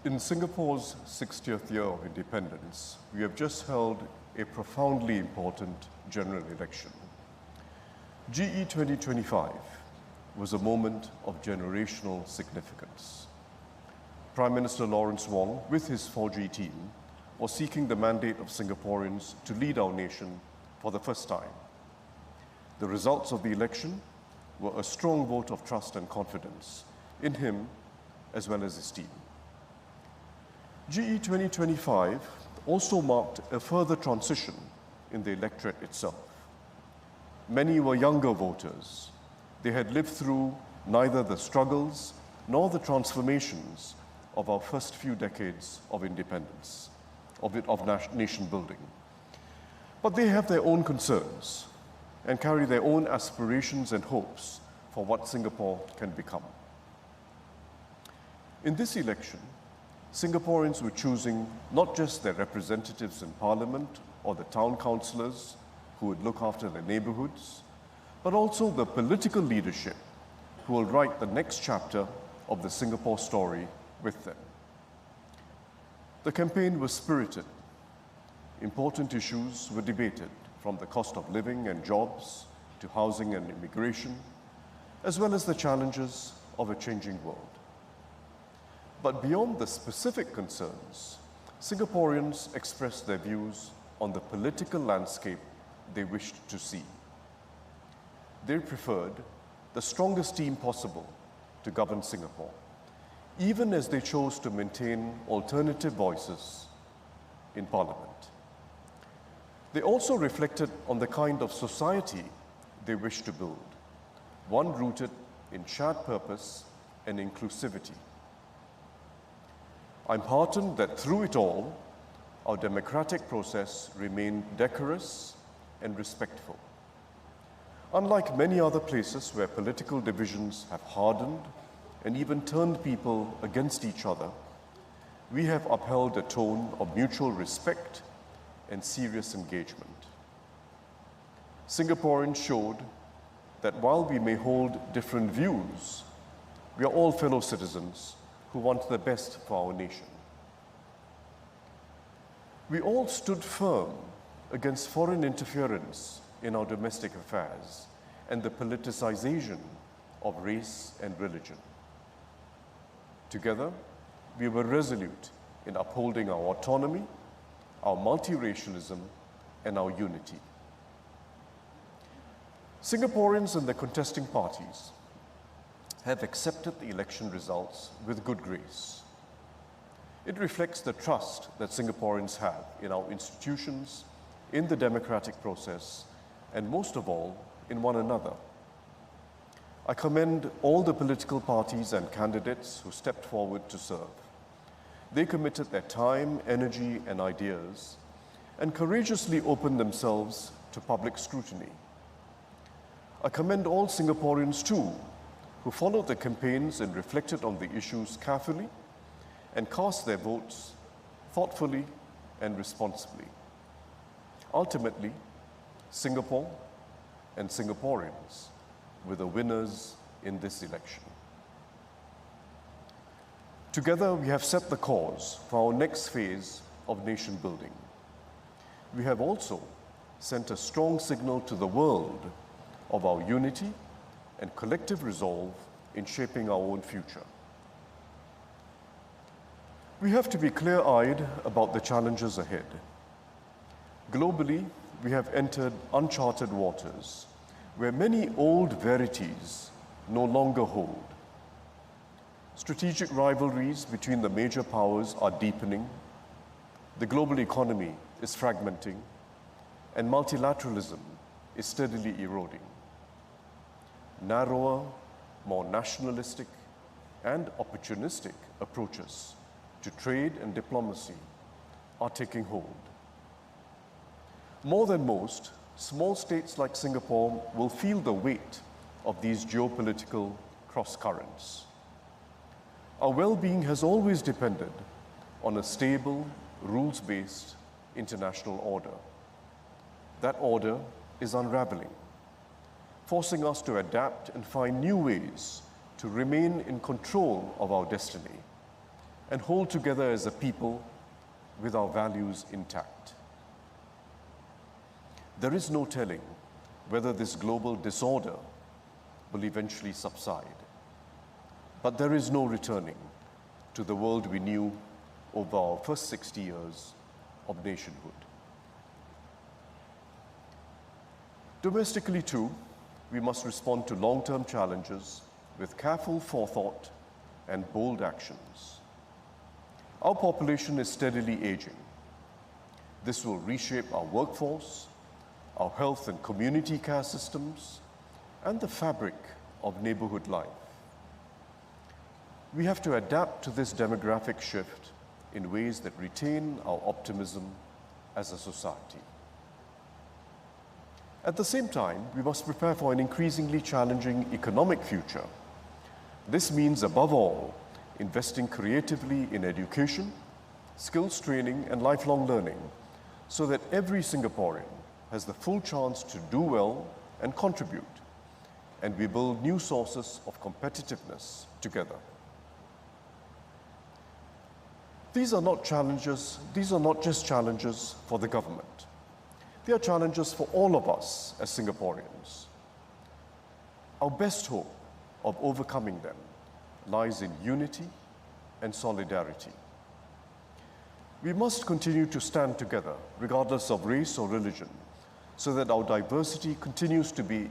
In Singapore's 60th year of independence, we have just held a profoundly important general election. GE2025 was a moment of generational significance. Prime Minister Lawrence Wong, with his 4G team, was seeking the mandate of Singaporeans to lead our nation for the first time. The results of the election were a strong vote of trust and confidence in him as well as his team. GE2025 also marked a further transition in the electorate itself. Many were younger voters. They had lived through neither the struggles nor the transformations of our first few decades of independence, of nation building. But they have their own concerns and carry their own aspirations and hopes for what Singapore can become. In this election, Singaporeans were choosing not just their representatives in Parliament or the town councillors who would look after their neighbourhoods, but also the political leadership who will write the next chapter of the Singapore story with them. The campaign was spirited. Important issues were debated, from the cost of living and jobs to housing and immigration, as well as the challenges of a changing world. But beyond the specific concerns, Singaporeans expressed their views on the political landscape they wished to see. They preferred the strongest team possible to govern Singapore, even as they chose to maintain alternative voices in Parliament. They also reflected on the kind of society they wished to build, one rooted in shared purpose and inclusivity. I'm heartened that through it all, our democratic process remained decorous and respectful. Unlike many other places where political divisions have hardened and even turned people against each other, we have upheld a tone of mutual respect and serious engagement. Singaporeans showed that while we may hold different views, we are all fellow citizens who want the best for our nation. We all stood firm against foreign interference in our domestic affairs and the politicization of race and religion. Together, we were resolute in upholding our autonomy, our multiracialism, and our unity. Singaporeans and the contesting parties have accepted the election results with good grace. It reflects the trust that Singaporeans have in our institutions, in the democratic process, and most of all, in one another. I commend all the political parties and candidates who stepped forward to serve. They committed their time, energy, and ideas, and courageously opened themselves to public scrutiny. I commend all Singaporeans too, who followed the campaigns and reflected on the issues carefully and cast their votes thoughtfully and responsibly. Ultimately, Singapore and Singaporeans were the winners in this election. Together, we have set the course for our next phase of nation building. We have also sent a strong signal to the world of our unity and collective resolve in shaping our own future. We have to be clear-eyed about the challenges ahead. Globally, we have entered uncharted waters where many old verities no longer hold. Strategic rivalries between the major powers are deepening, the global economy is fragmenting, and multilateralism is steadily eroding. Narrower, more nationalistic, and opportunistic approaches to trade and diplomacy are taking hold. More than most, small states like Singapore will feel the weight of these geopolitical cross-currents. Our well-being has always depended on a stable, rules-based international order. That order is unraveling, forcing us to adapt and find new ways to remain in control of our destiny, and hold together as a people with our values intact. There is no telling whether this global disorder will eventually subside, but there is no returning to the world we knew over our first 60 years of nationhood. Domestically too, we must respond to long-term challenges with careful forethought and bold actions. Our population is steadily aging. This will reshape our workforce, our health and community care systems, and the fabric of neighborhood life. We have to adapt to this demographic shift in ways that retain our optimism as a society. At the same time, we must prepare for an increasingly challenging economic future. This means, above all, investing creatively in education, skills training, and lifelong learning so that every Singaporean has the full chance to do well and contribute, and we build new sources of competitiveness together. These are not just challenges for the government. They are challenges for all of us as Singaporeans. Our best hope of overcoming them lies in unity and solidarity. We must continue to stand together, regardless of race or religion, so that our diversity continues to be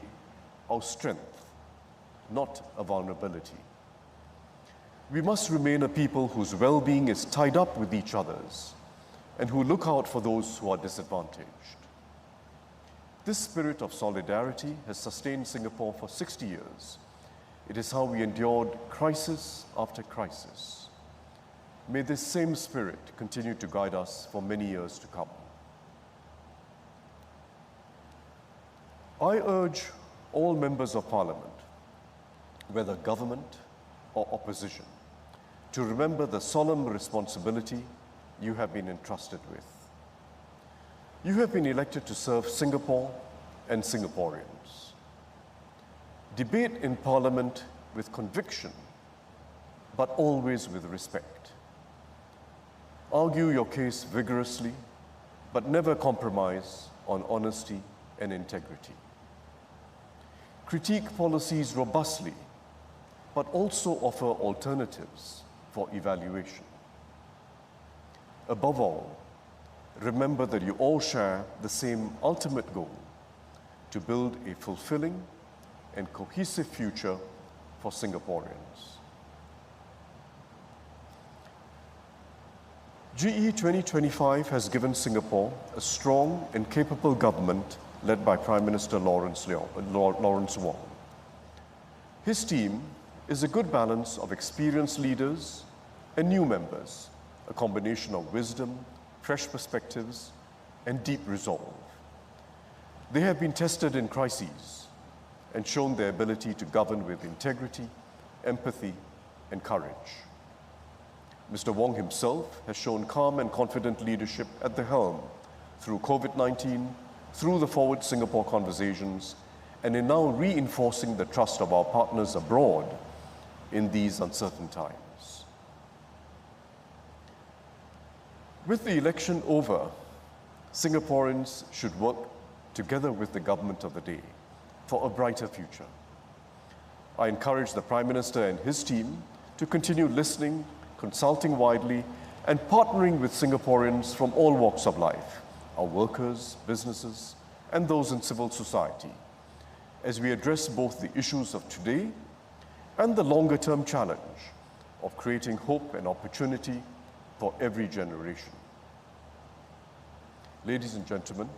our strength, not a vulnerability. We must remain a people whose well-being is tied up with each other's and who look out for those who are disadvantaged. This spirit of solidarity has sustained Singapore for 60 years. It is how we endured crisis after crisis. May this same spirit continue to guide us for many years to come. I urge all members of Parliament, whether government or opposition, to remember the solemn responsibility you have been entrusted with. You have been elected to serve Singapore and Singaporeans. Debate in Parliament with conviction, but always with respect. Argue your case vigorously, but never compromise on honesty and integrity. Critique policies robustly, but also offer alternatives for evaluation. Above all, remember that you all share the same ultimate goal: to build a fulfilling and cohesive future for Singaporeans. GE2025 has given Singapore a strong and capable government led by Prime Minister Lawrence Wong. His team is a good balance of experienced leaders and new members, a combination of wisdom, fresh perspectives, and deep resolve. They have been tested in crises and shown their ability to govern with integrity, empathy, and courage. Mr. Wong himself has shown calm and confident leadership at the helm through COVID-19, through the Forward Singapore conversations, and in now reinforcing the trust of our partners abroad in these uncertain times. With the election over, Singaporeans should work together with the government of the day for a brighter future. I encourage the Prime Minister and his team to continue listening, consulting widely, and partnering with Singaporeans from all walks of life, our workers, businesses, and those in civil society, as we address both the issues of today and the longer-term challenge of creating hope and opportunity for every generation. Ladies and gentlemen,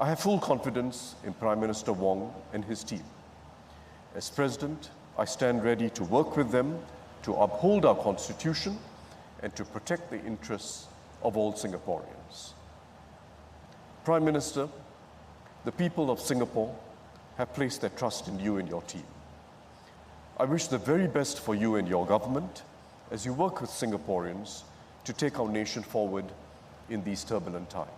I have full confidence in Prime Minister Wong and his team. As President, I stand ready to work with them to uphold our Constitution and to protect the interests of all Singaporeans. Prime Minister, the people of Singapore have placed their trust in you and your team. I wish the very best for you and your government as you work with Singaporeans to take our nation forward in these turbulent times.